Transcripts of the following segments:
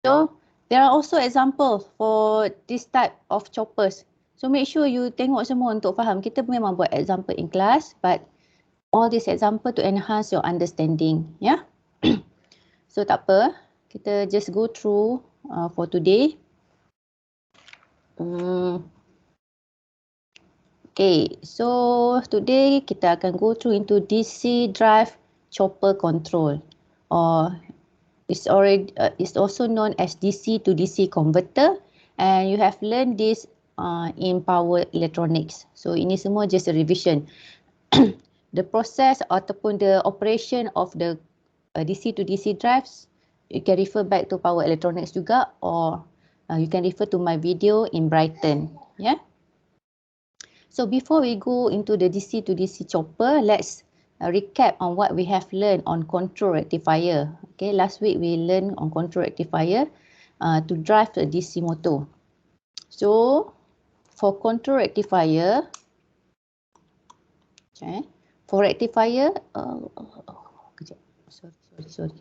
So there are also examples for this type of choppers. So make sure you tengok semua untuk faham. Kita memang buat example in class, but all this example to enhance your understanding. Yeah. So tak apa, kita just go through for today. Okay, so today kita akan go through into DC drive chopper control, or it's also known as DC to DC converter, and you have learned this in power electronics. So ini semua just a revision. The process ataupun the operation of the DC to DC drives, you can refer back to power electronics juga, or you can refer to my video in Brighton. Yeah. So before we go into the DC to DC chopper, let's recap on what we have learned on control rectifier. Okay, last week we learned on control rectifier to drive the DC motor. So for control rectifier, okay, for rectifier, kejap, sorry.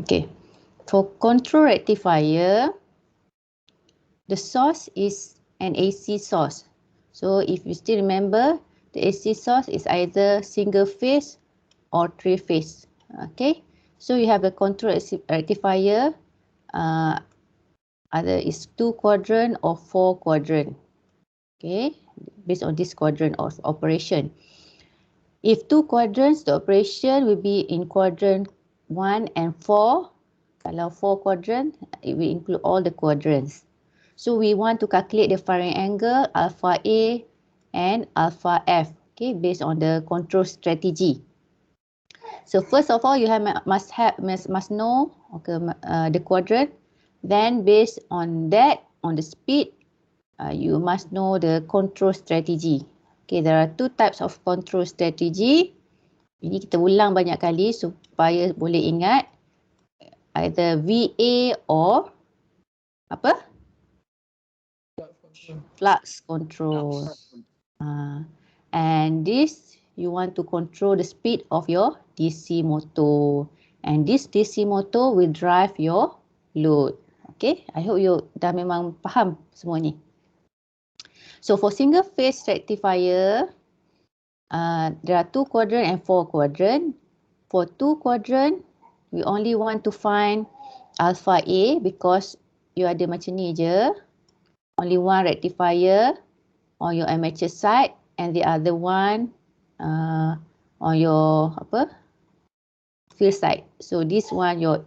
Okay, for control rectifier, the source is an AC source. So if you still remember, the AC source is either single phase or three phase. Okay, so you have a control rectifier, either is 2 quadrant or 4 quadrant. Okay, based on this quadrant of operation. If 2 quadrants, the operation will be in quadrant 1 and 4. Kalau 4 quadrant, it will include all the quadrants. So we want to calculate the firing angle alpha A and alpha F, okay, based on the control strategy. So first of all, you must know, okay, the quadrant. Then based on that, on the speed, you must know the control strategy. Okay, there are two types of control strategy. Ini kita ulang banyak kali supaya boleh ingat. Either VA or apa? Flux control. And this, you want to control the speed of your DC motor. And this DC motor will drive your load. Okay, I hope you dah memang faham semua ni. So for single phase rectifier, there are 2 quadrant and 4 quadrant. For 2 quadrant, we only want to find alpha A because you ada macam ni je. Only one rectifier on your armature side and the other one on your field side. So this one your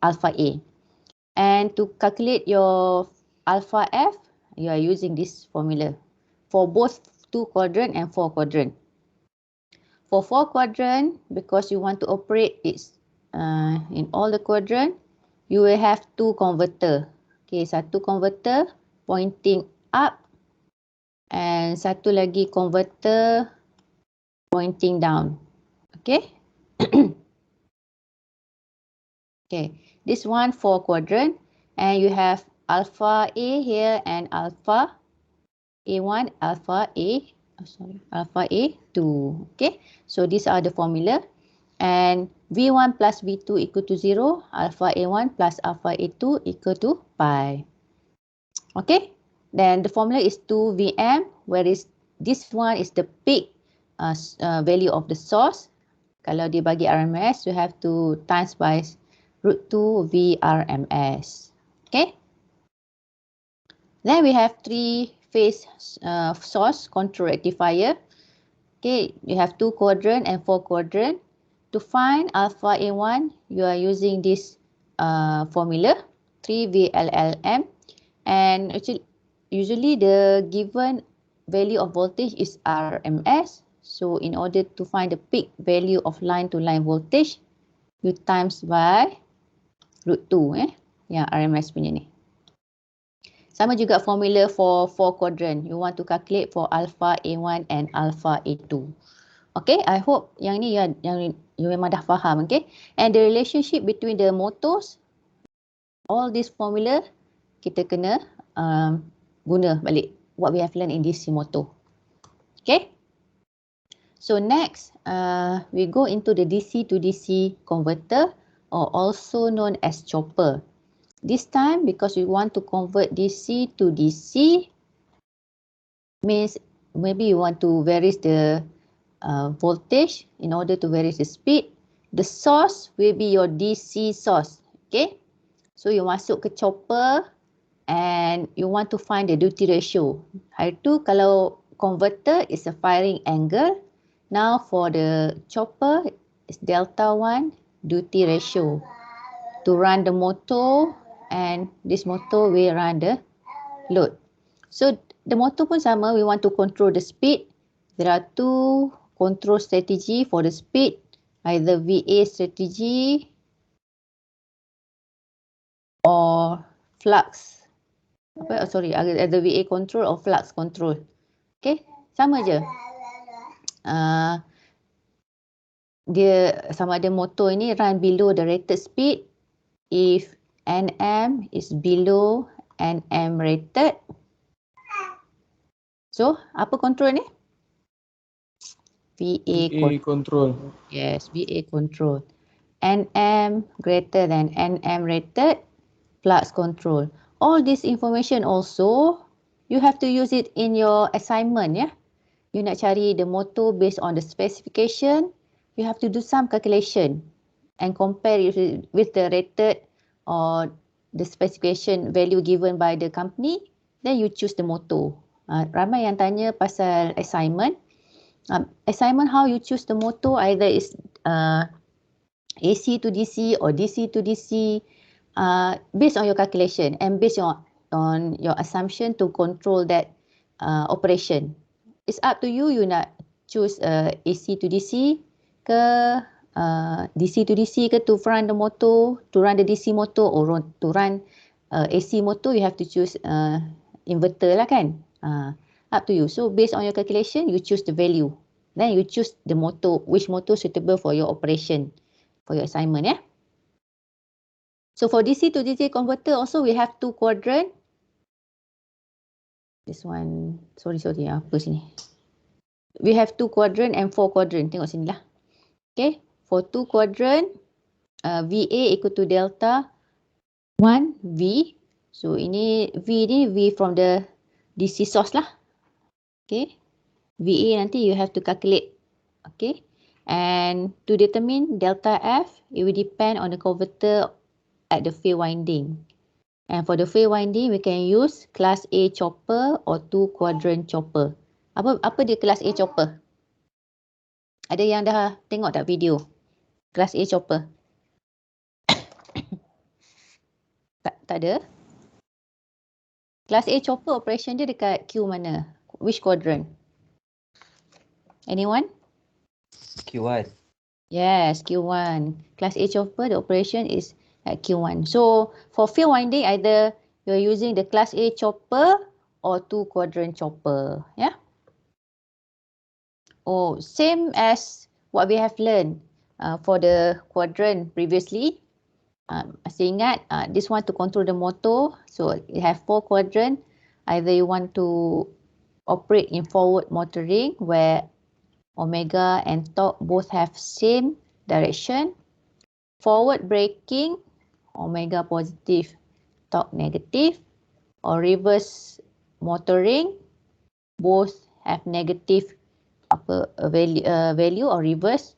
alpha A. And to calculate your alpha F, you are using this formula for both 2 quadrant and 4 quadrant. For 4 quadrant, because you want to operate it in all the quadrant, you will have 2 converter. Okay, satu converter pointing up and satu lagi converter pointing down. Okay. Okay, this one 4 quadrant, and you have alpha A here and alpha A1, alpha A2. Okay, so these are the formula, and V1 plus V2 equal to 0, alpha A1 plus alpha A2 equal to pi. Okay, then the formula is 2 Vm, whereas this one is the peak value of the source. Kalau dia bagi RMS, you have to times by √2 VRMS. Okay. Then we have 3 phase source control rectifier. Okay, you have 2 quadrant and 4 quadrant. To find alpha A1, you are using this formula 3 VLLM, and actually usually the given value of voltage is RMS. So in order to find the peak value of line to line voltage, you times by √2 yang RMS punya ni. Sama juga formula for 4 quadrant. You want to calculate for alpha A1 and alpha A2. Okay, I hope yang ni yang you memang dah faham, okay? And the relationship between the motors, all this formula kita kena guna balik what we have learned in DC motor. Okay. So next, we go into the DC to DC converter, or also known as chopper. This time, because we want to convert DC to DC, means maybe you want to vary the voltage in order to vary the speed. The source will be your DC source. Okay. So you masuk ke chopper and you want to find the duty ratio. Hari tu kalau converter is a firing angle. Now for the chopper is delta 1 duty ratio to run the motor, and this motor will run the load. So the motor pun sama, we want to control the speed. There are two control strategy for the speed, either VA strategy or flux. Either VA control or flux control. Okay, sama je. Dia sama ada motor ini run below the rated speed. If Nm is below Nm rated. So, apa control ni? VA control. Yes, VA control. Nm greater than Nm rated, flux control. All this information also, you have to use it in your assignment, ya. You nak cari the motor based on the specification, you have to do some calculation and compare it with the rated or the specification value given by the company, then you choose the motor. Ramai yang tanya pasal assignment. Assignment, how you choose the motor, either is AC to DC or DC to DC, based on your calculation and based on your assumption to control that operation. It's up to you, you nak choose AC to DC ke DC to DC ke to run the motor, to run the DC motor, or to run AC motor, you have to choose inverter lah kan. Up to you. So based on your calculation, you choose the value. Then you choose the motor, which motor suitable for your operation, for your assignment, yeah. So for DC to DC converter also we have two quadrant. This one, sorry, apa sini? We have two quadrant and four quadrant. Tengok sini lah. Okay, for two quadrant, VA equal to delta 1 V. So ini V ni V from the DC source lah. Okay, VA nanti you have to calculate. Okay, and to determine delta F, it will depend on the converter at the field winding. And for the field winding, we can use class A chopper or two quadrant chopper. Apa dia class A chopper? Ada yang dah tengok tak video? Class A chopper? tak ada? Class A chopper operation dia dekat Q mana? Which quadrant? Anyone? Q1. Yes, Q1. Class A chopper, the operation is at Q1. So for field winding, either you're using the class A chopper or two quadrant chopper. Yeah. Oh, same as what we have learned for the quadrant previously. Masih ingat, this one to control the motor. So you have four quadrant. Either you want to operate in forward motoring where omega and torque both have same direction. Forward braking, omega positive, torque negative. Or reverse motoring, both have negative value or reverse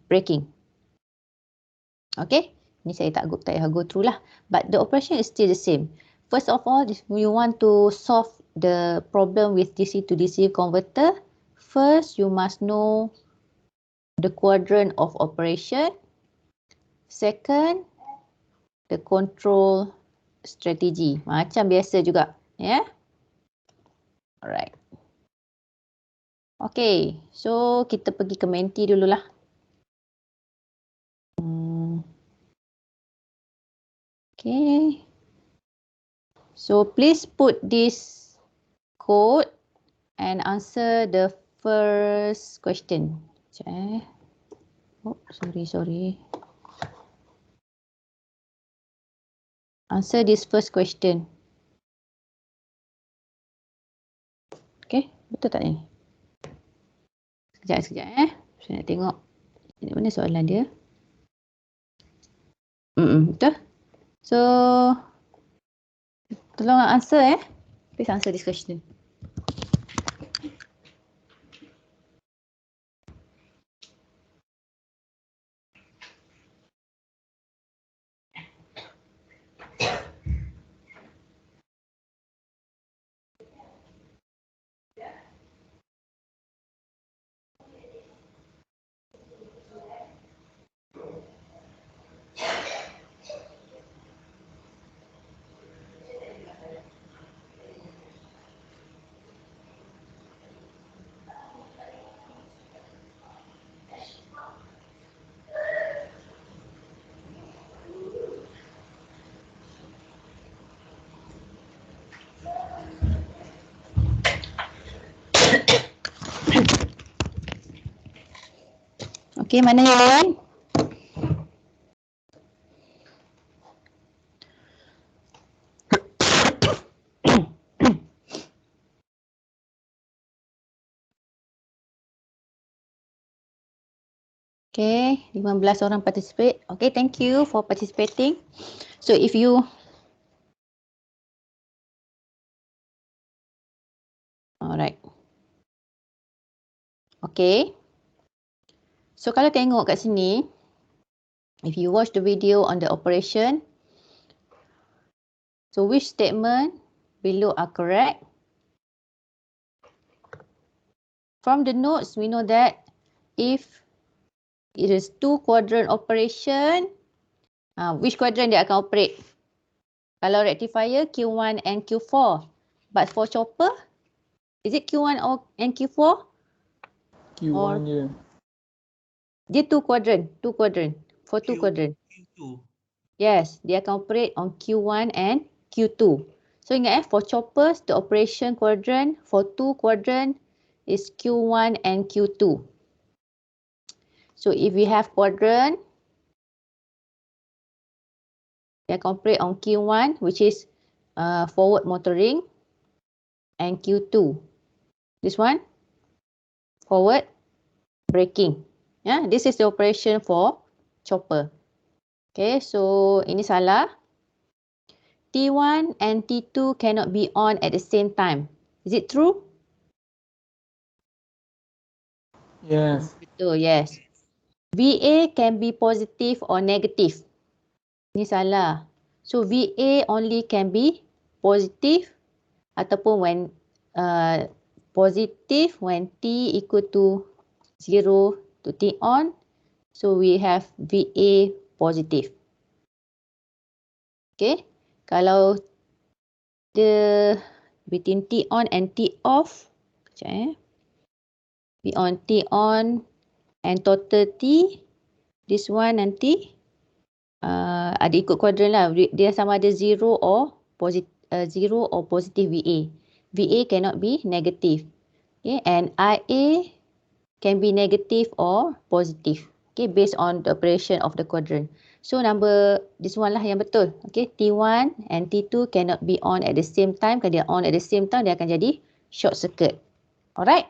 braking. Okay, ni saya tak go through lah. But the operation is still the same. First of all, if you want to solve the problem with DC to DC converter, first you must know the quadrant of operation. Second, the control strategy. Macam biasa juga, ya. Yeah? Alright. Okay, so kita pergi ke Menti dululah. Okay. So please put this code and answer the first question. Oh, sorry. Answer this first question. Okay, betul tak ni? Sekejap Saya nak tengok. Mana soalan dia? Betul. So, tolong answer Please answer this question. Okay, mana yang lain? Okay, 15 orang participate. Okay, thank you for participating. So if you alright. Okay. So kalau tengok kat sini, if you watch the video on the operation, so which statement below are correct? From the notes, we know that if it is 2-quadrant operation, which quadrant dia akan operate? Kalau rectifier, Q1 and Q4. But for chopper, is it Q1 and Q4? Q1 je. Dia 2-quadrant. For 2-quadrant. Q2. Yes, dia akan operate on Q1 and Q2. So ingat for choppers, the operation quadrant for 2-quadrant is Q1 and Q2. So if we have quadrant, they can operate on Q1, which is forward motoring, and Q2. This one, forward braking. Yeah, this is the operation for chopper. Okay, so ini salah. T1 and T2 cannot be on at the same time. Is it true? Yes. Betul, yes. VA can be positive or negative. Ini salah. So VA only can be positive ataupun when positive when T equal to 0 to T on. So we have VA positive. Okay. Kalau the between T on and T off. Sekejap T on, T on and total T. This one nanti ada ikut kuadran lah. Dia sama ada 0 or positive VA. VA cannot be negative. Okay, and IA can be negative or positive. Okay, based on the operation of the quadrant. So this one lah yang betul. Okay, T1 and T2 cannot be on at the same time. Kalau dia on at the same time, dia akan jadi short circuit. Alright.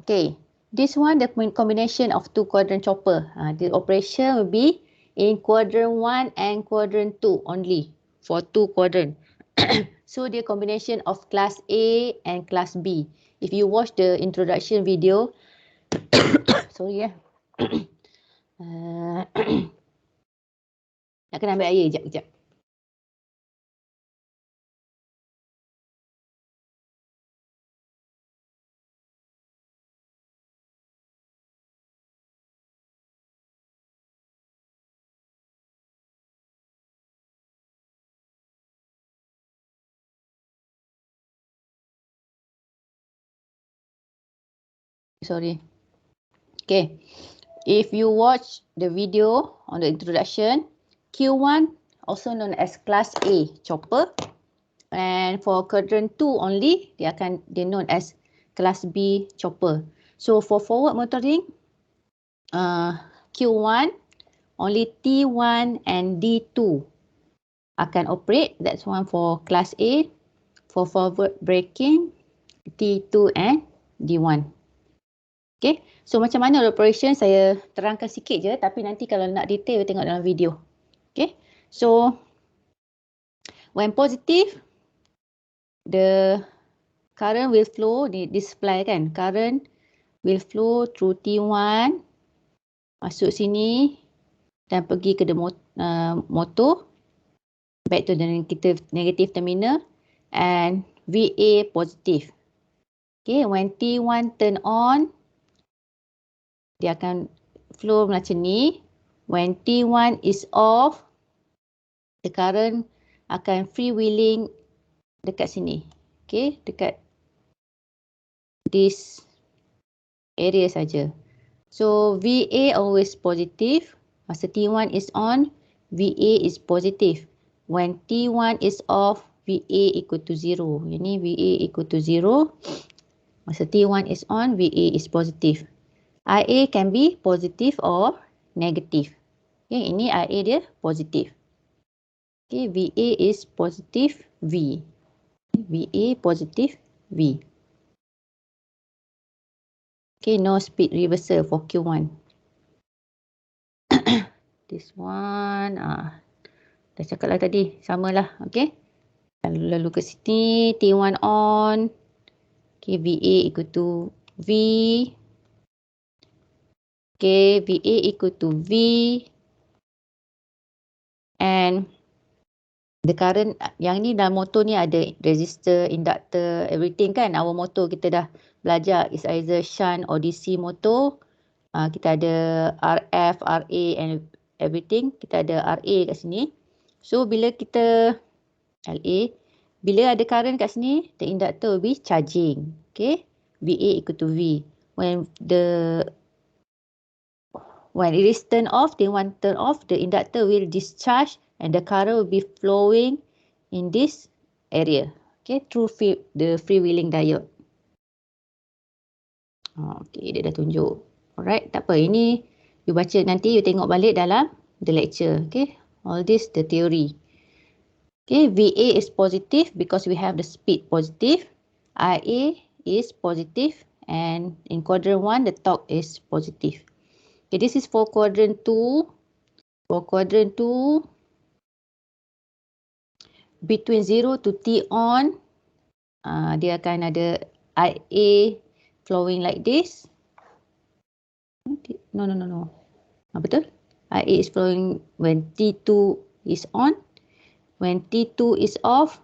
Okay. This one, the combination of 2-quadrant chopper. The operation will be in quadrant 1 and quadrant 2 only for 2-quadrant. So, the combination of class A and class B. If you watch the introduction video, sorry nak kena ambil air sekejap. Sorry. Okay. If you watch the video on the introduction, Q1 also known as class A chopper, and for quadrant 2 only, they known as class B chopper. So for forward motoring, Q1 only T1 and D2 akan operate. That's one for class A. For forward braking, T2 and D1. Okay, so macam mana operation saya terangkan sikit je, tapi nanti kalau nak detail tengok dalam video. Okay, so when positive, the current will flow, di display kan, current will flow through T1, masuk sini dan pergi ke the motor, back to the negative terminal, and VA positive. Okay, when T1 turn on, dia akan flow macam ni. When T1 is off, the current akan freewheeling dekat sini. Okay, dekat this area saja. So VA always positive. Masa T1 is on, VA is positive. When T1 is off, VA equal to 0. Ini VA equal to 0. Masa T1 is on, VA is positive. IA can be positive or negative. Okay, ini IA dia positive. Okay, VA is positive V. VA positive V. Okay, no speed reversal for Q1. This one, dah cakap lah tadi, samalah. Okay, lalu ke sini, T1 on. Okay, VA equal to V. Okay, VA equal to V. And the current, yang ni dalam motor ni ada resistor, inductor, everything kan. Our motor kita dah belajar is either shunt or DC motor. Kita ada RF, RA and everything. Kita ada RA kat sini. So bila kita LA, bila ada current kat sini, the inductor will be charging. Okay, VA equal to V. When it is turned off, T1 turn off, the inductor will discharge and the current will be flowing in this area. Okay, through the freewheeling diode. Okay, dia dah tunjuk. Alright, tak apa. Ini you baca nanti, you tengok balik dalam the lecture. Okay, all this the theory. Okay, VA is positive because we have the speed positive. IA is positive and in quadrant 1 the torque is positive. Okay, this is for quadrant 2. For quadrant 2, between 0 to T on, dia akan ada IA flowing like this. No. Betul? IA is flowing when T2 is on. When T2 is off,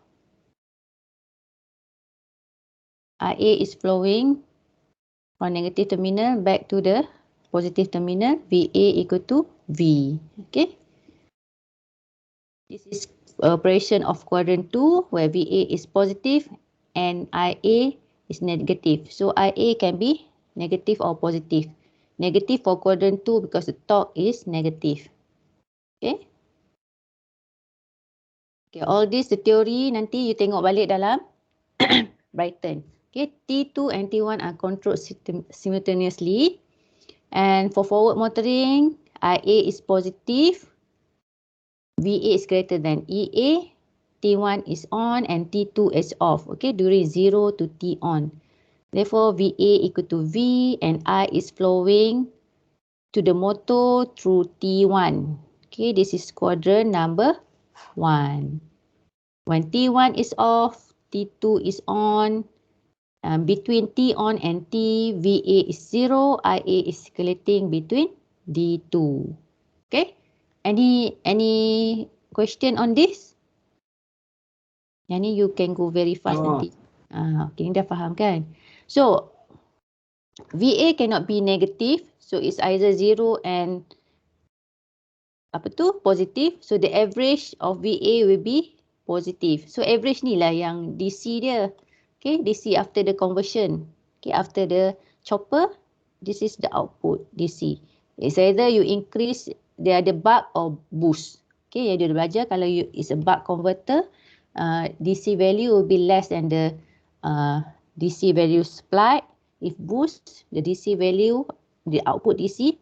IA is flowing from negative terminal back to the positive terminal. VA equal to V. Okay. This is operation of quadrant 2 where VA is positive and IA is negative. So IA can be negative or positive. Negative for quadrant 2 because the torque is negative. Okay. Okay, all this the theory nanti you tengok balik dalam Brighton. Okay, T2 and T1 are controlled simultaneously. And for forward motoring, IA is positive. VA is greater than EA. T1 is on and T2 is off. Okay, during 0 to T on. Therefore, VA equal to V and I is flowing to the motor through T1. Okay, this is quadrant number 1. When T1 is off, T2 is on. Between T on and T, VA is 0. IA is circulating between D2. Okay, any question on this? Yang ni you can go very fast nanti. Okay, dah faham kan? So, VA cannot be negative. So, it's either 0 and positive. So, the average of VA will be positive. So, average ni lah yang DC dia. Okay, DC after the conversion. Okay, after the chopper, this is the output DC. It's either you increase, dia ada buck or boost. Okay, yang dia dah belajar kalau is a buck converter, DC value will be less than the DC value supplied. If boost, the DC value, the output DC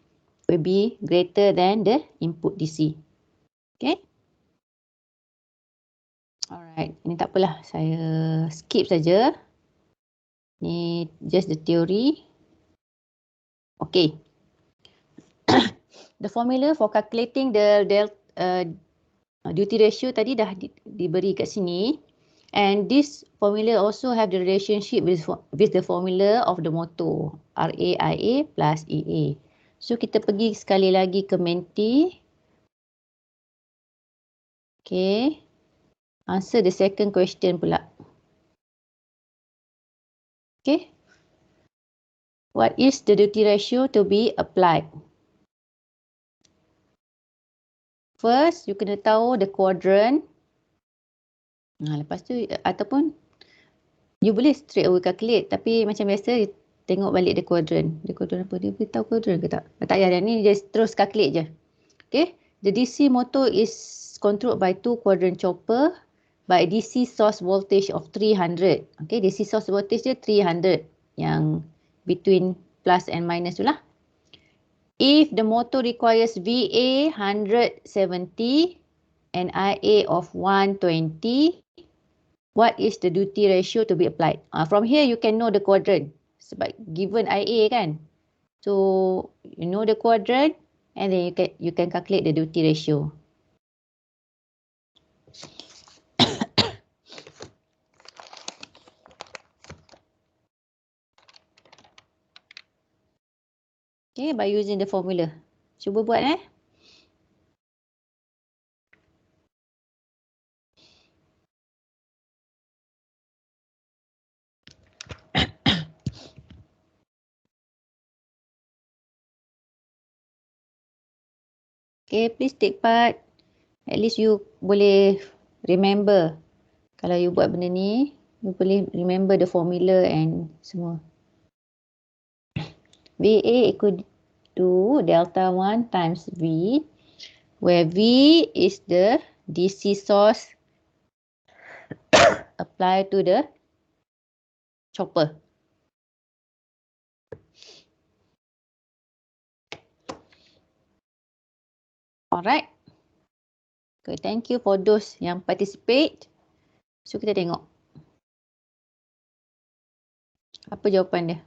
will be greater than the input DC. Okay. Alright, ini tak apalah, saya skip saja. Ni just the theory. Okay. The formula for calculating the duty ratio tadi dah diberi kat sini. And this formula also have the relationship with the formula of the motor. RAIA plus EA. So kita pergi sekali lagi ke Menti. Okay. Answer the second question pula. Okay. What is the duty ratio to be applied? First, you kena tahu the quadrant. Lepas tu, ataupun you boleh straight away calculate. Tapi macam biasa, you tengok balik the quadrant. The quadrant apa? Dia beritahu quadrant ke tak? Tak payah, ni just terus calculate je. Okay. The DC motor is controlled by two quadrant chopper by DC source voltage of 300. Okay, DC source voltage dia 300. Yang between plus and minus tu lah. If the motor requires VA 170 and IA of 120, what is the duty ratio to be applied? From here you can know the quadrant. Sebab given IA kan. So you know the quadrant and then you can calculate the duty ratio. Okay, by using the formula. Cuba buat Okay, please take part. At least you boleh remember. Kalau you buat benda ni, you boleh remember the formula and semua. VA equal to delta 1 times V, where V is the DC source applied to the chopper. Alright. Okay, thank you for those yang participate. So kita tengok. Apa jawapan dia?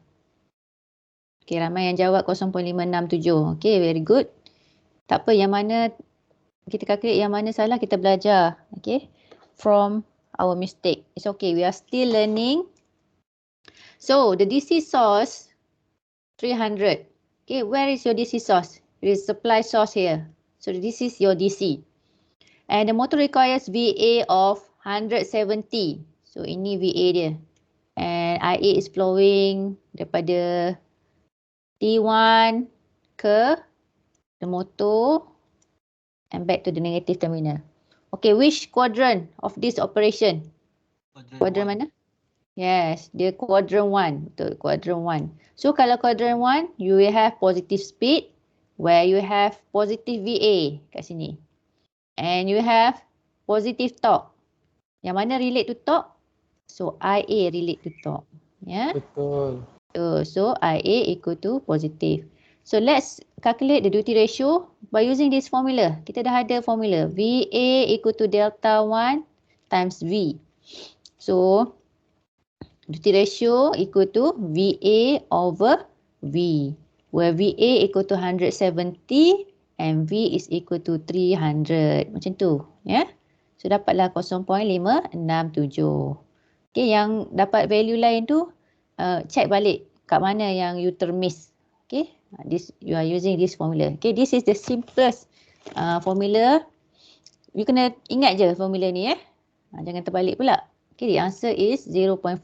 Okay, ramai yang jawab 0.567. Okay, very good. Tak apa, yang mana kita calculate, yang mana salah kita belajar. Okay, from our mistake. It's okay, we are still learning. So, the DC source, 300. Okay, where is your DC source? It is supply source here. So, this is your DC. And the motor requires VA of 170. So, ini VA dia. And IA is flowing daripada T1 ke the motor and back to the negative terminal. Okay, which quadrant of this operation? Quadrant mana? Yes, dia quadrant 1. Betul, quadrant 1. So, kalau quadrant 1, you will have positive speed where you have positive VA kat sini. And you have positive torque. Yang mana relate to torque? So, IA relate to torque. Yeah? Betul. So, IA equal to positive. So, let's calculate the duty ratio by using this formula. Kita dah ada formula. VA equal to delta 1 times V. So, duty ratio equal to VA over V. Where VA equal to 170 and V is equal to 300. Macam tu. Ya. Yeah? So, dapatlah 0.567. Okay, yang dapat value lain tu, check balik kat mana yang you termiss. Okay, you are using this formula. Okay, this is the simplest formula. You kena ingat je formula ni jangan terbalik pula. Okay, the answer is 0.567.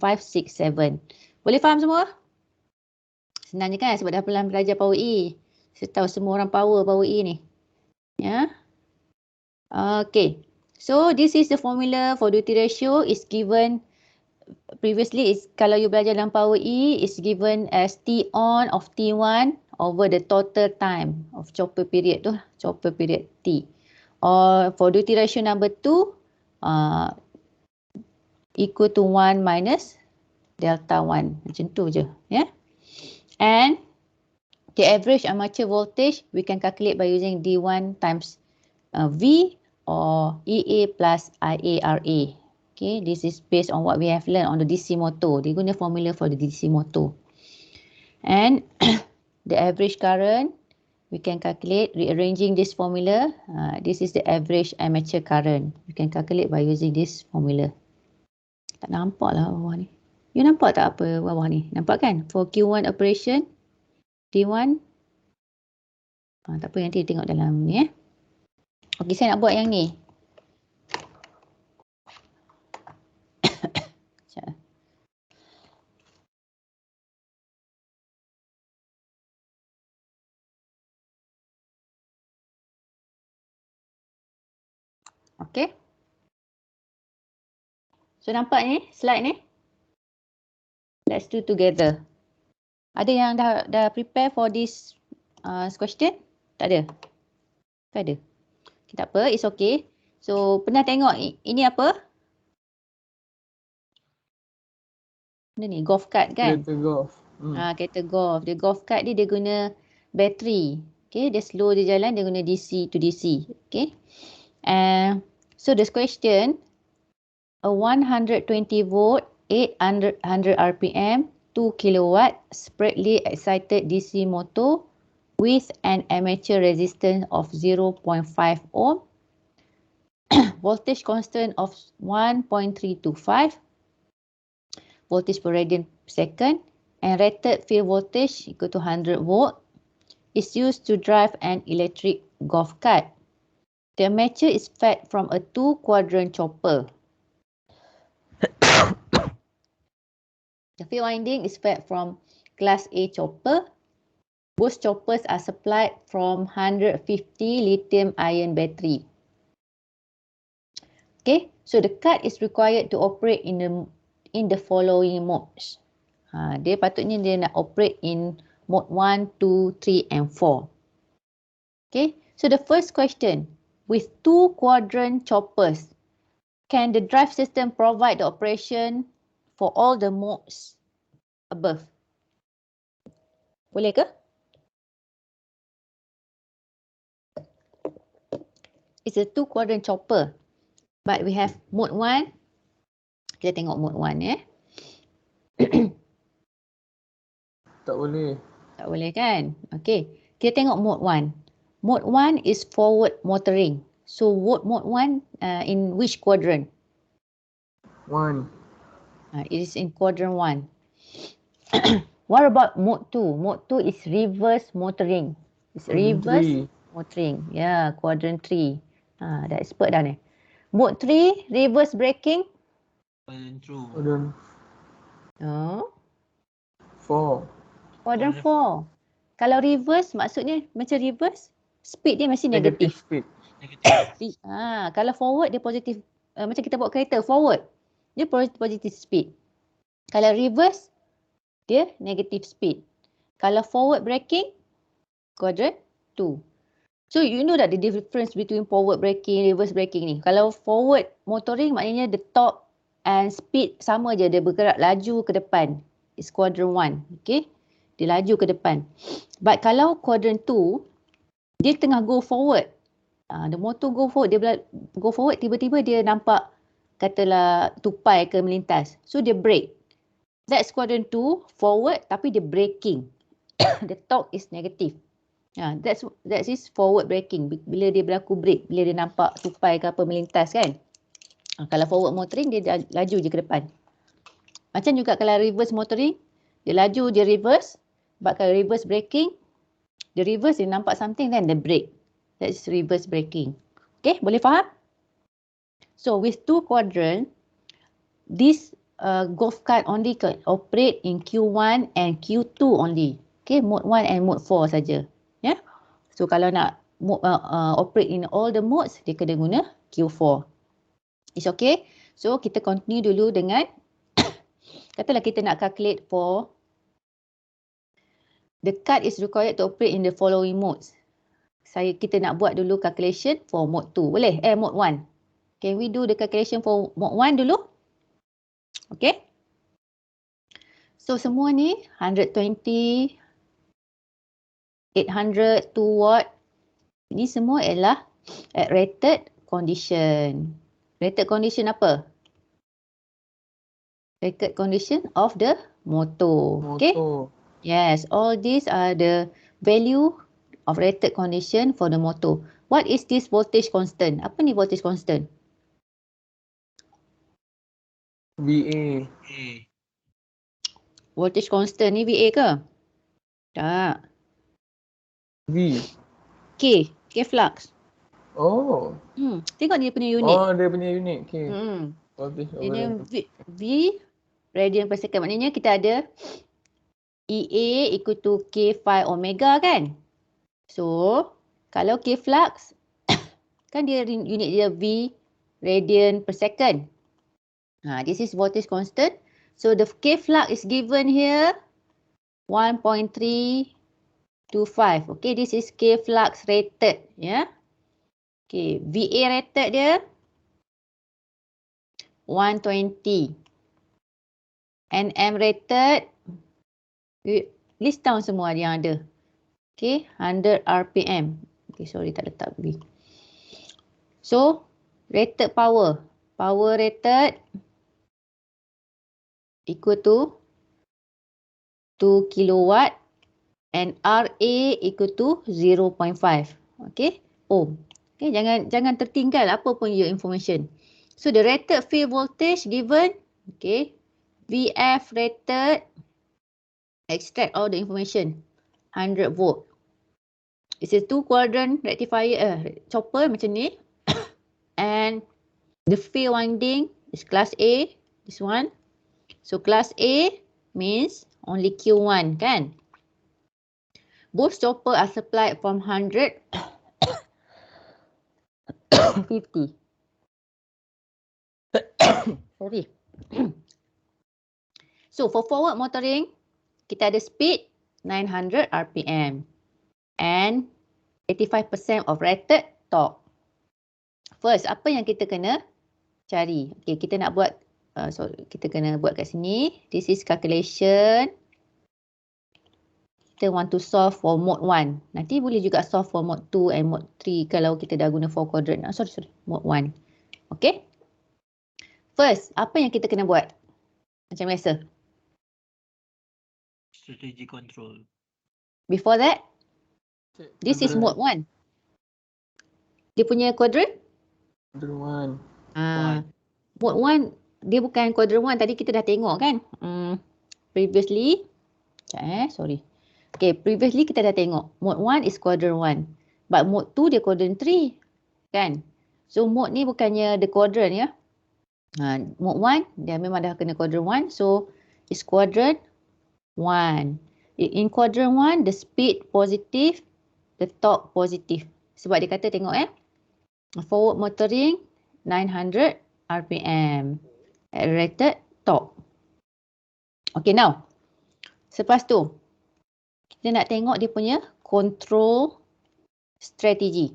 Boleh faham semua? Senang je kan sebab dah pernah belajar power E. Saya tahu semua orang power E ni. Ya. Okay. So this is the formula for duty ratio is given previously is kalau you belajar dalam power E is given as T on of T1 over the total time of chopper period tu, chopper period T. Or for duty ratio number 2 equal to 1 minus delta 1. Macam tu je, ya. Yeah? And the average armature voltage we can calculate by using D1 times V or EA plus IARA. Okay, this is based on what we have learned on the DC motor. Dia guna formula for the DC motor. And the average current, we can calculate rearranging this formula. This is the average armature current. We can calculate by using this formula. Tak nampak lah bawah ni. You nampak tak apa bawah ni? Nampak kan? For Q1 operation, D1. Tak apa, nanti tengok dalam ni eh. Okey, saya nak buat yang ni. Okey. So nampak ni slide ni? Let's do together. Ada yang dah prepare for this question? Tak ada? Tak ada. Okay, tak apa, it's okay. So pernah tengok ini apa? Benda ni golf cart kan? Kereta golf. Kereta golf. Dia golf cart dia guna bateri. Okay, dia slow dia jalan, dia guna DC to DC. Okay. So this question, a 120 volt, 800 RPM, 2 kilowatt spreadly excited DC motor with an armature resistance of 0.5 ohm, voltage constant of 1.325 voltage per radian per second, and rated field voltage equal to 100 volt is used to drive an electric golf cart. The armature is fed from a 2-quadrant chopper. The field winding is fed from class A chopper. Both choppers are supplied from 150 lithium ion battery. Okay, so the cart is required to operate in the following modes. Dia patutnya dia nak operate in mode 1, 2, 3 and 4. Okay, so the first question, with 2-quadrant choppers, can the drive system provide the operation for all the modes above? Boleh ke? It's a 2-quadrant chopper. But we have mode 1. Kita tengok mode 1 ya. Tak boleh. Tak boleh kan? Okay. Kita tengok mode 1. Mode 1 is forward motoring. So mode 1 in which quadrant? 1. It is in quadrant 1. What about mode 2? Mode 2 is reverse motoring. It's reverse motoring. Yeah, quadrant 3. Dah expert dah ni. Mode 3, reverse braking. Quadrant Oh. 4. Quadrant 4. Kalau reverse maksudnya macam reverse, speed dia mesti negatif. Speed. Kalau forward dia positif. Macam kita bawa kereta forward, dia positif speed. Kalau reverse, dia negative speed. Kalau forward braking, quadrant 2. So you know that the difference between forward braking, reverse braking ni. Kalau forward motoring maknanya the torque and speed sama je, dia bergerak laju ke depan. It's quadrant 1. Okay. Dia laju ke depan. But kalau quadrant 2, dia tengah go forward. The motor go forward, dia go forward, tiba-tiba dia nampak katalah tupai ke melintas. So dia brake. That's quadrant 2, forward tapi dia braking. The torque is negative. That is forward braking. Bila dia berlaku brake, bila dia nampak tupai ke apa melintas kan. Kalau forward motoring, dia laju je ke depan. Macam juga kalau reverse motoring, dia laju, dia reverse. But kalau reverse braking, dia reverse, dia nampak something, then dia brake. That is reverse braking. Okay, boleh faham? So with 2 quadrant, this golf cart only can operate in Q1 and Q2 only. Okay, mode 1 and mode 4 saja. Yeah. So kalau nak operate in all the modes, dia kena guna Q4. It's okay. So kita continue dulu dengan katalah kita nak calculate for the cart is required to operate in the following modes. Kita nak buat dulu calculation for mode 2. Boleh? Mode 1. Can we do the calculation for mode 1 dulu? Okay. So semua ni 120, 800, 2 watt. Ini semua ialah at rated condition. Rated condition apa? rated condition of the motor. Okay. Motor. Yes, all these are the value of rated condition for the motor. What is this voltage constant? Apa ni voltage constant? VA. Voltage constant ni VA ke? Tak. V. K flux. Oh. Tengok dia punya unit. Oh, dia punya unit. Okay. Voltage Dia punya over. V radian per second. Maknanya kita ada EA equal to K phi omega kan? So, kalau K flux, kan dia unit dia V radian per second. This is voltage constant. So, the K flux is given here 1.325. Okay, this is K flux rated. Yeah. Okay, VA rated dia 120. NM rated, list down semua yang ada. Okay, 100 RPM. Okay, sorry tak letak V. So, rated power. Power rated equal to 2 kilowatt and RA equal to 0.5. Okay, ohm. Okay, jangan tertinggal apa pun your information. So, the rated field voltage given, okay, VF rated, extract all the information, 100 volt. It's a 2 quadrant rectifier, chopper macam ni. And the field winding is class A, this one. So class A means only Q1 kan. Both chopper are supplied from 100 50. Sorry. So for forward motoring, kita ada speed 900 RPM and 85% of rated torque. First, apa yang kita kena cari? Okay, kita nak buat, kita kena buat kat sini. This is calculation. Kita want to solve for mode 1. Nanti boleh juga solve for mode 2 and mode 3 kalau kita dah guna 4 quadrant. Sorry, mode 1. Okay. First, apa yang kita kena buat? Macam biasa. Strategy control. Before that, this is mode 1. Dia punya quadrant? Quadrant 1. Mode 1, dia bukan quadrant 1. Tadi kita dah tengok kan? Previously, sorry. Okay, previously kita dah tengok. Mode 1 is quadrant 1. But mode 2 dia quadrant 3. Kan? So, mode ni bukannya the quadrant ya. Mode 1, dia memang dah kena quadrant 1. So, it's quadrant 1. In quadrant 1, the speed positive, the torque positive. Sebab dia kata tengok forward motoring 900 RPM at rated torque. Okay, now. Selepas tu, kita nak tengok dia punya control strategy.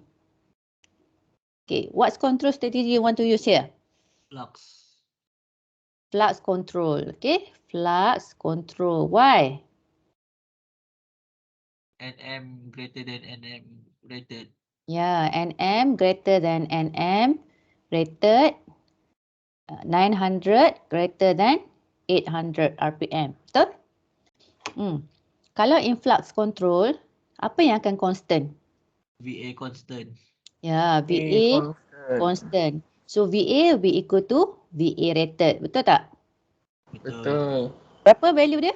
Okay, what's control strategy you want to use here? Flux. Flux control. Okay, flux control. Why? NM greater than NM rated. Yeah, NM greater than NM rated, 900 greater than 800 RPM. Betul? Kalau in flux control, apa yang akan constant? VA constant. Ya, VA constant. So VA will be equal to VA rated. Betul tak? Betul. Berapa value dia?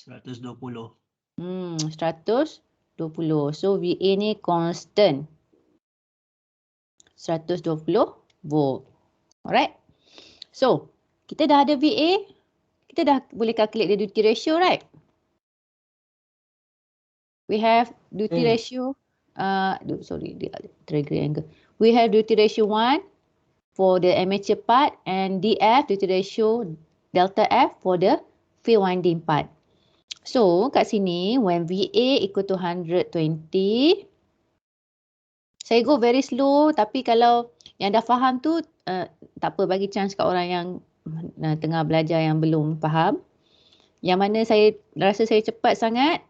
120. 120. So VA ni constant. 120 volt. Alright. So, kita dah ada VA. Kita dah boleh calculate the duty ratio, right? We have duty ratio. Sorry, the triangle. We have duty ratio 1 for the amateur part and DF, duty ratio delta F for the field winding part. So, kat sini, when VA equal to 120, saya go very slow, tapi kalau yang dah faham tu, tak apa, bagi chance kat orang yang tengah belajar yang belum faham. Yang mana saya rasa saya cepat sangat,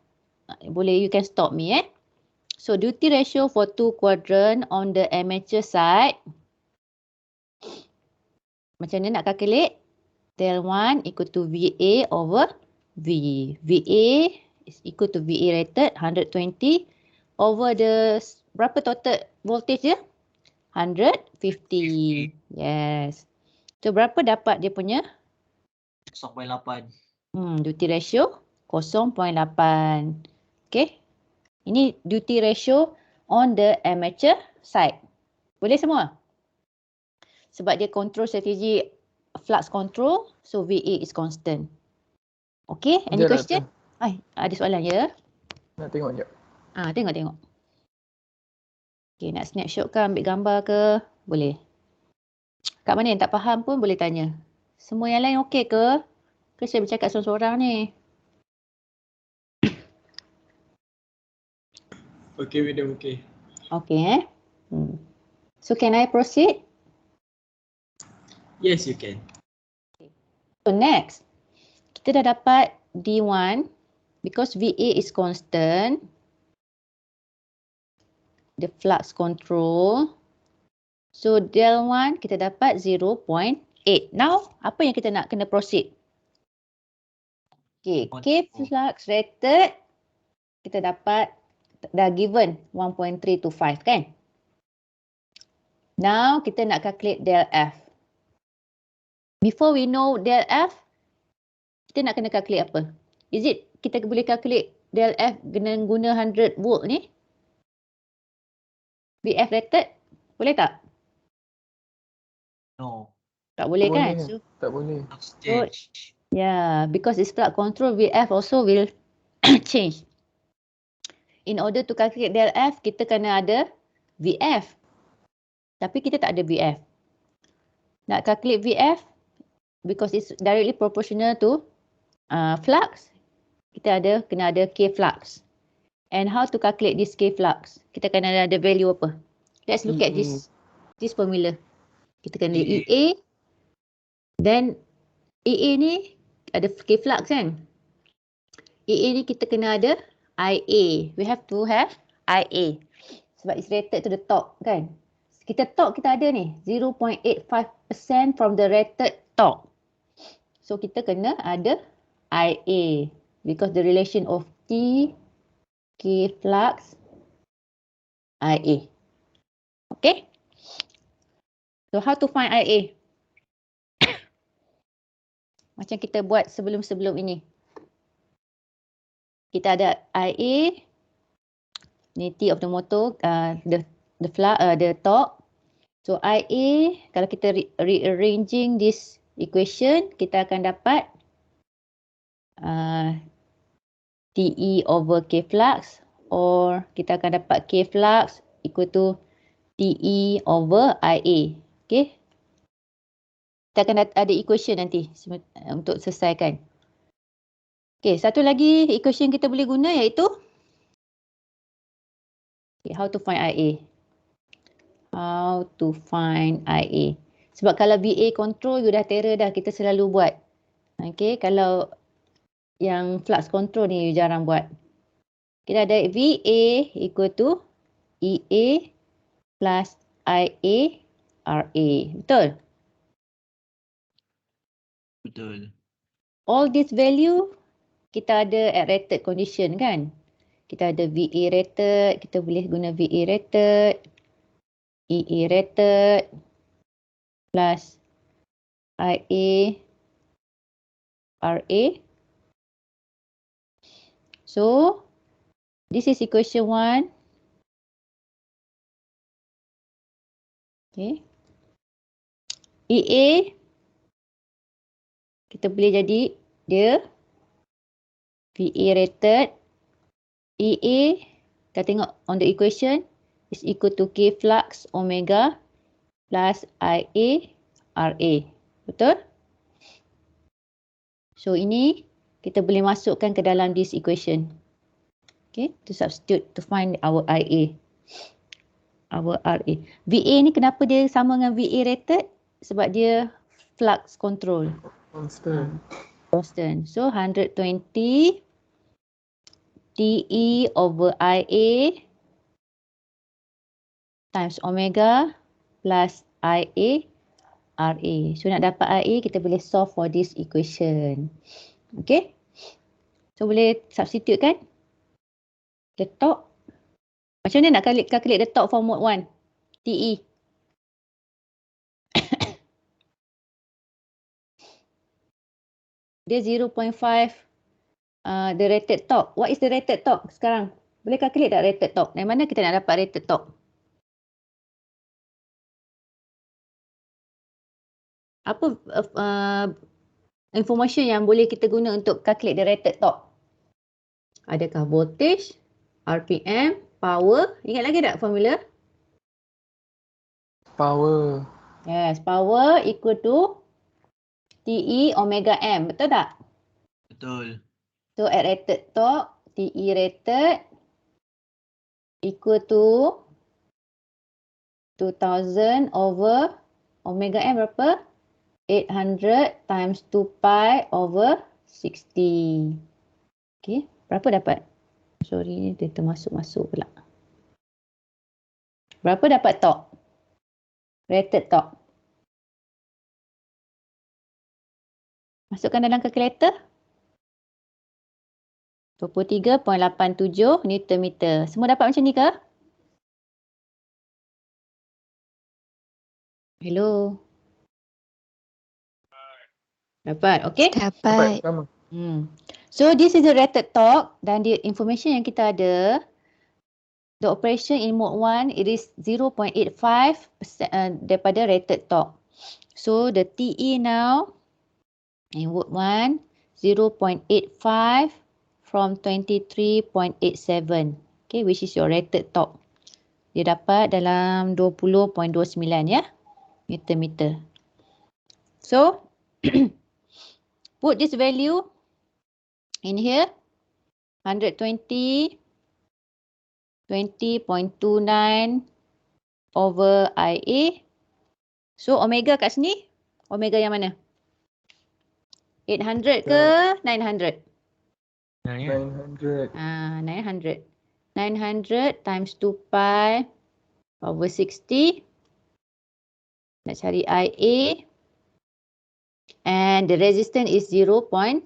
boleh, you can stop me So, duty ratio for 2 quadrant on the amateur side. Macam mana nak calculate? Del 1 equal to VA over V. VA is equal to VA rated 120 over the berapa total voltage dia? 150. Yes. So berapa dapat dia punya? 0.8. Duty ratio 0.8. Okay. Ini duty ratio on the amateur side. Boleh semua? Sebab dia control strategi flux control, so VA is constant. Okay, any Sekejap, question? Ada soalan ya? Nak tengok sekejap. Tengok. Okay, nak snapshot ke, ambil gambar ke? Boleh. Kat mana yang tak faham pun boleh tanya. Semua yang lain okey ke? Ke saya bercakap seorang-seorang ni? Okay, madam, okay. Okay So can I proceed? Yes, you can. So next, kita dah dapat D1 because VA is constant. The flux control. So del 1 kita dapat 0.8. Now, apa yang kita nak kena proceed? Okay, K flux rated kita dapat dah given 1.325 kan? Now, kita nak calculate del F. Before we know del F, kita nak kena calculate apa? Is it kita boleh calculate del F guna 100 volt ni? VF rated? Boleh tak? No. Tak boleh kan? Tak boleh. Change. Yeah, because it's flux control, VF also will change. In order to calculate del F, kita kena ada VF. Tapi kita tak ada VF. Nak calculate VF, because it's directly proportional to flux, kita kena ada K flux. And how to calculate this K flux? Kita kena ada value apa? Let's look at this formula. Kita kena EA. Then EA ni ada K flux kan? EA ni kita kena ada IA. We have to have IA. Sebab it's rated to the torque kan? Torque kita ada ni. 0.85% from the rated torque. So kita kena ada IA. Because the relation of T, K flux, IA. Okay? So how to find IA? Macam kita buat sebelum-sebelum ini. Kita ada IA, ni T of the motor, the torque. So IA, kalau kita rearranging this equation, kita akan dapat TE over K flux, or kita akan dapat K flux equal to TE over IA. Okay. Kita akan ada equation nanti untuk selesaikan. Okay, satu lagi equation kita boleh guna iaitu how to find IA. How to find IA. Sebab kalau VA control, you dah terror dah, kita selalu buat. Okay, kalau yang flux control ni you jarang buat. Kita ada VA equal to EA plus IA RA. Betul? Betul. All this value kita ada at rated condition kan? Kita ada VA rated, kita boleh guna VA rated, EA rated plus IA RA. So, this is equation 1. Okay. EA kita boleh jadi dia VA rated. EA, kita tengok on the equation, is equal to K flux omega plus IA RA. Betul? So ini kita boleh masukkan ke dalam this equation. Okay, to substitute to find our IA. Our RA. VA ni kenapa dia sama dengan VA rated? Sebab dia flux control. Constant. So 120 TE over IA times omega plus IA RA. So nak dapat RA, kita boleh solve for this equation. Okay. So boleh substitute kan? The torque. Macam mana nak calculate the torque for mode 1? TE. Dia 0.5 the rated torque. What is the rated torque sekarang? Boleh calculate tak rated torque? Dari mana kita nak dapat rated torque? Apa information yang boleh kita guna untuk calculate the rated torque? Adakah voltage, RPM, power? Ingat lagi tak formula? Power. Yes, power equal to TE omega M. Betul tak? Betul. So at rated torque, TE rated equal to 2000 over omega M berapa? 800 times 2 pi over 60. Okay, berapa dapat? Sorry, ni dia termasuk-masuk pula. Berapa dapat torque? Rated torque. Masukkan dalam kalkulator. 23.87 Newton meter. Semua dapat macam ni ke? Hello. Dapat, okay? Dapat sama. So this is the rated torque dan the information yang kita ada, the operation in mode 1 it is 0.85% daripada rated torque. So the TE now in mode 1 0.85 from 23.87. Okay, which is your rated torque. Dia dapat dalam 20.29 ya, Newton meter. So put this value in here, 120, 20.29 over IA. So omega kat sini, omega yang mana? 800 ke 900? 900. 900. 900 times 2 pi over 60. Nak cari IA. And the resistance is 0.05.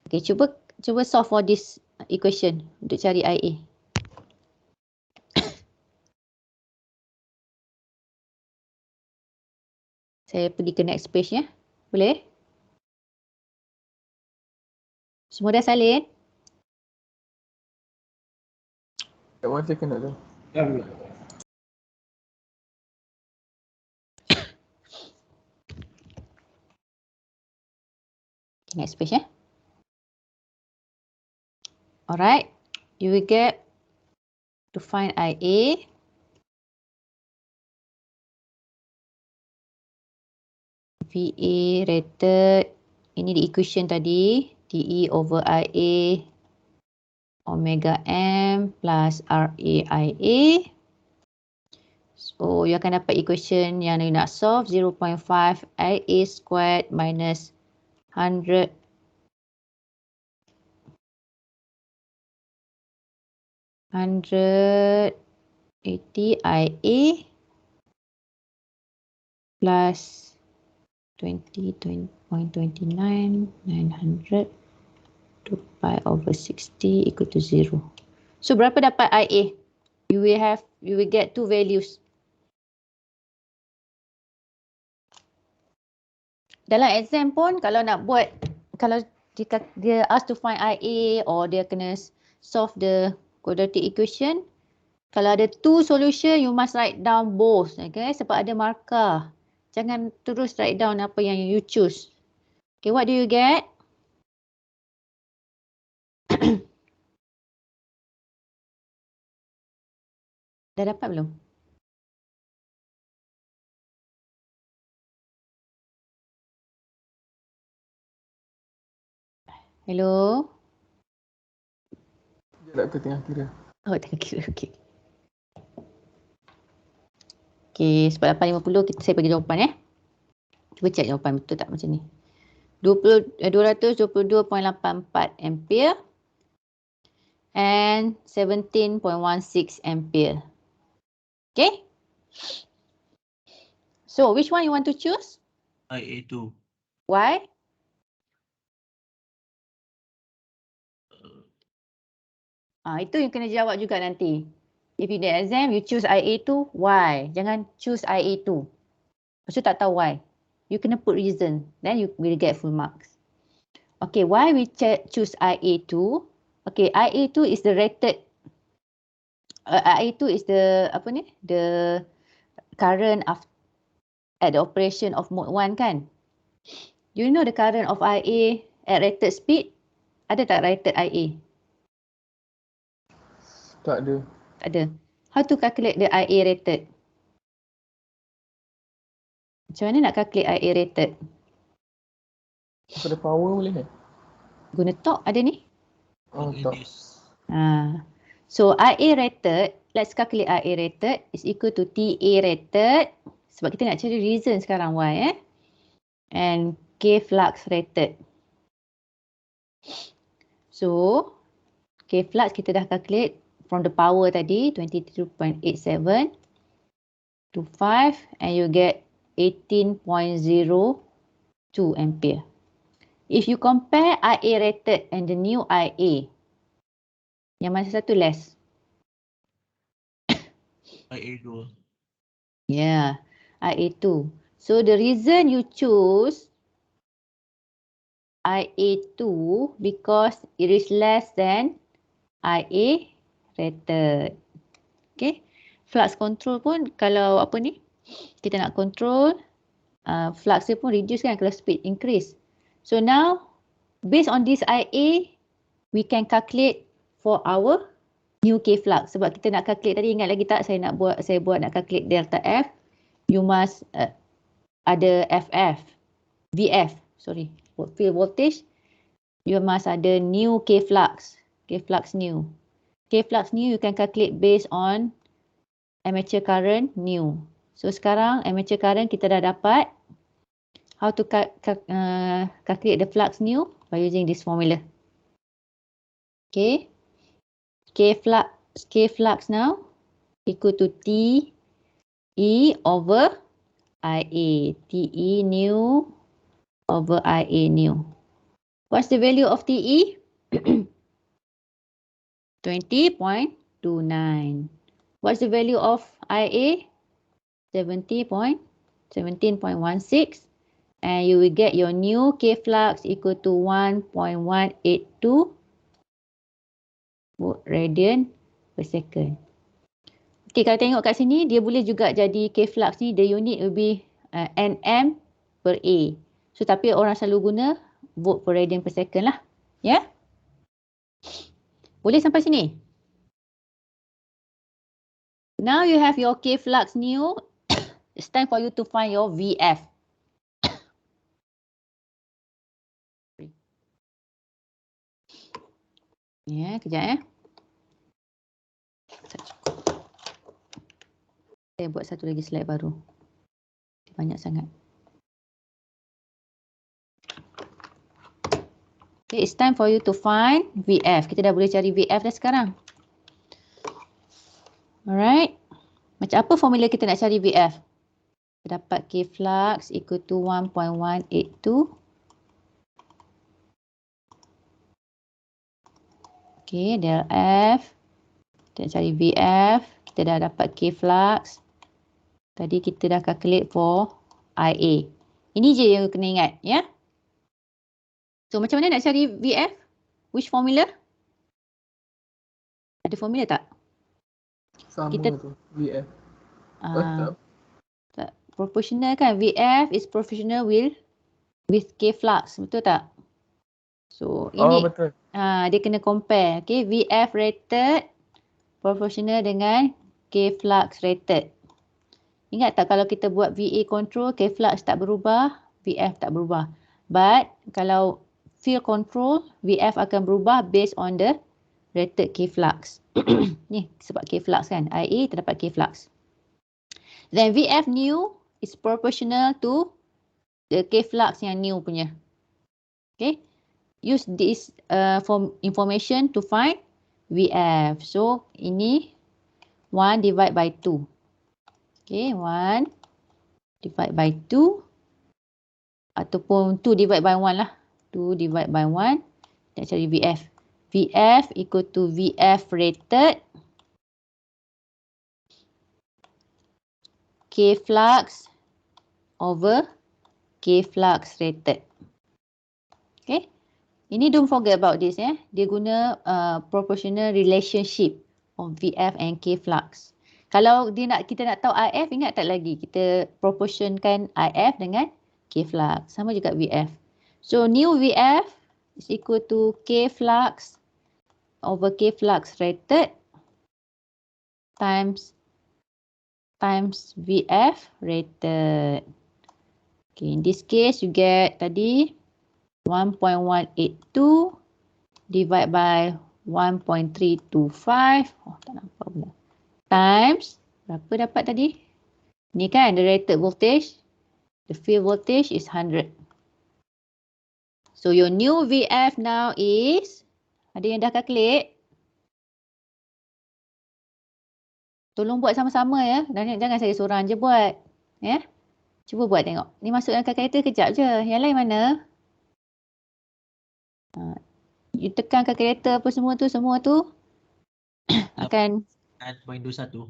Okay, cuba solve for this equation untuk cari IA. Saya pergi ke next page ya. Boleh? Semua dah salin? Kat mana saya kena tu? Next page ya. Alright, you will get to find IA. VA rated, ini di equation tadi, TE over IA omega M plus RAIA. So you akan dapat equation yang you nak solve 0.5 IA squared minus 100 180 IA plus 20.29 900 2 pi over 60 equal to 0. So berapa dapat IA? You will get two values. Dalam exam pun kalau nak buat, kalau dia ask to find IA or dia kena solve the quadratic equation, kalau ada two solution, you must write down both. Okay, sebab ada markah. Jangan terus write down apa yang you choose. Okay, what do you get? Dah dapat belum? Hello? Sekejap tu tengah kira. Oh, tengah kira. Okay. Okay, sebab 8.50 saya bagi jawapan ya. Cuba cek jawapan betul tak macam ni. 222.84 ampere and 17.16 ampere. Okay. So which one you want to choose? IA2. Why? Itu yang kena jawab juga nanti. If in the exam you choose IA2, why? Jangan choose IA2. Lepas tu tak tahu why. You kena put reason. Then you will get full marks. Okay, why we choose IA2? Okay, IA2 is the rated. IA2 is the apa ni? The current at the operation of mode 1 kan? You know the current of IA at rated speed? Ada tak rated IA? Tak ada. Tak ada. How to calculate the IA rated? Macam mana nak calculate IA rated? Pada power boleh kan? Guna talk ada ni? Oh, Okay, tak. this. So IA rated, let's calculate IA rated is equal to TA rated. Sebab kita nak cari reason sekarang why and K flux rated. So K flux kita dah calculate from the power tadi 22.87 to 5 and you get 18.02 ampere. If you compare IA rated and the new IA, yang mana satu less? IA2. Yeah, IA2. So the reason you choose IA2 because it is less than IA rated. Okay. Flux control pun kalau apa ni, kita nak control flux dia pun reduce kan kalau speed increase. So now based on this IA, we can calculate for our new K flux. Sebab kita nak calculate tadi, ingat lagi tak saya buat nak calculate delta F. You must ada FF, VF, sorry, field voltage. You must ada new K flux, K flux new. K flux new you can calculate based on armature current new. So sekarang armature current kita dah dapat. How to calculate the flux new? By using this formula. Okay. K flux now equal to T E over IA. TE new over IA new. What's the value of TE? 20.29. What's the value of IA? 17.16. And you will get your new K flux equal to 1.182 radian per second. Okay, kalau tengok kat sini, dia boleh juga jadi K flux ni, the unit will be Nm per A. So, tapi orang selalu guna volt per radian per second lah. Ya? Yeah? Boleh sampai sini? Now you have your K flux new. It's time for you to find your VF. Ya, kejap ya. Saya buat satu lagi slide baru. Banyak sangat. Okay, it's time for you to find VF. Kita dah boleh cari VF dah sekarang. Alright. Macam apa formula kita nak cari VF? Kita dapat K flux equal to 1.182. Okay, del F. Kita nak cari VF. Kita dah dapat K flux. Tadi kita dah calculate for IA. Ini je yang kena ingat, ya. So, macam mana nak cari VF? Which formula? Ada formula tak? Sama Kita- tu. VF. Tak. Proportional kan? VF is proportional with K flux. Betul tak? So, ini betul. dia kena compare. Okay, VF rated proportional dengan K flux rated. Ingat tak kalau kita buat VA control, K flux tak berubah, VF tak berubah. But kalau field control, VF akan berubah based on the rated K flux. Ni sebab K flux kan, IA terdapat K flux. Then VF new is proportional to the K flux yang new punya. Okay. Use this for information to find VF. So, ini 1 divide by 2. Okay, 1 divide by 2 ataupun 2 divide by 1 lah. 2 divide by 1. Nak cari VF. VF equal to VF rated K flux over K flux rated. Okay. Ini don't forget about this ya. Dia guna proportional relationship of VF and K flux. Kalau kita nak tahu IF, ingat tak lagi? Kita proportionkan IF dengan K flux. Sama juga VF. So new VF is equal to K flux over K flux rated times VF rated. Okay, in this case you get tadi 1.182 divide by 1.325. Oh, tak nampak pula. Times, berapa dapat tadi? Ni kan, the rated voltage. The field voltage is 100. So, your new VF now is, ada yang dah calculate? Tolong buat sama-sama ya. Jangan saya seorang je buat. Ya. Cuba buat tengok. Ni masuk dalam kalkulator kejap je. Yang lain mana? You tekan kalkulator apa semua tu akan 9.21.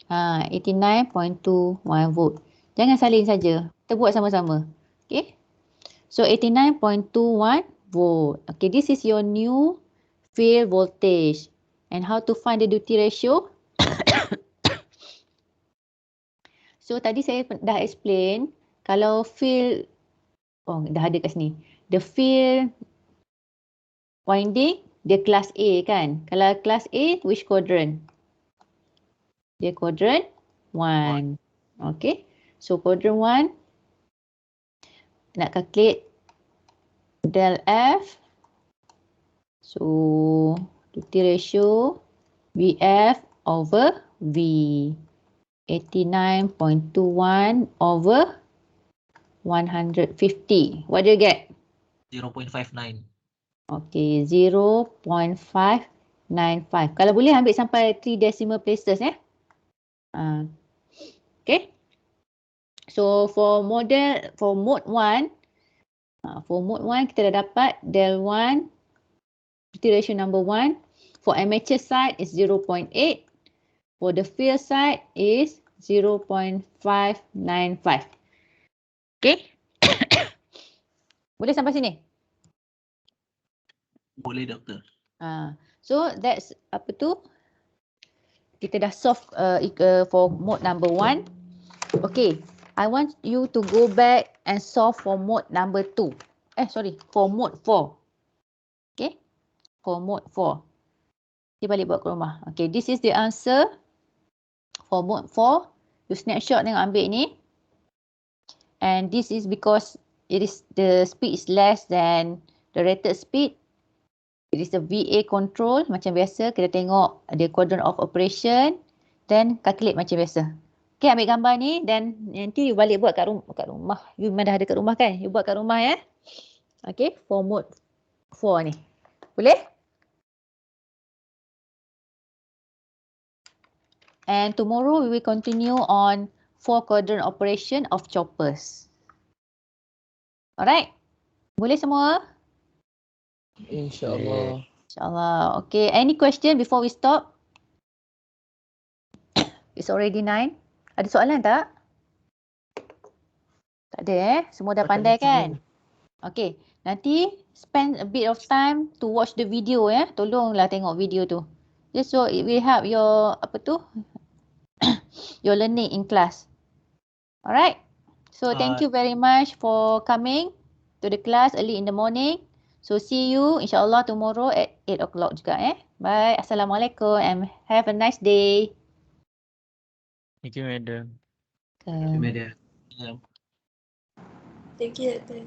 89.21 volt. Jangan salin saja. Kita buat sama-sama. Okay. So 89.21 volt. Okay, this is your new field voltage. And how to find the duty ratio? So tadi saya dah explain kalau field dah ada kat sini. The field winding, dia kelas A kan? Kalau kelas A, which quadrant? Dia quadrant 1. Okay. So quadrant 1, nak calculate del F. So duty ratio VF over V. 89.21 over 150. What do you get? 0.59. Okay, 0.595. Kalau boleh ambil sampai 3 decimal places Okay. So for mode 1, kita dah dapat del 1 duty ratio number 1. For amateur side is 0.8. For the field side is 0.595. Okay. Boleh sampai sini? Boleh, doktor. So that's apa tu? Kita dah solve for mode number 1. Okay, I want you to go back and solve for mode number 2. For mode 4. Okay, for mode 4. Dia balik buat ke rumah. Okay, this is the answer for mode 4. You snapshot tengok ambil ni. And this is because the speed is less than the rated speed. It is a VA control macam biasa. Kita tengok ada quadrant of operation. Then calculate macam biasa. Okay, ambil gambar ni. Dan nanti you balik buat kat rumah. You memang dah ada kat rumah kan? You buat kat rumah ya. Okay, for mode 4 ni. Boleh? And tomorrow we will continue on 4 quadrant operation of choppers. Alright? Boleh semua? InsyaAllah. InsyaAllah. Okay, any question before we stop? It's already 9. Ada soalan tak? Tak ada Semua dah pandai kan? Okay, nanti spend a bit of time to watch the video ya. Tolonglah tengok video tu. Just so it will help your your learning in class. Alright? So thank you very much for coming to the class early in the morning. So see you insyaAllah tomorrow at 8 o'clock juga Bye. Assalamualaikum and have a nice day. Thank you, madam. Madam. Thank you, Doctor.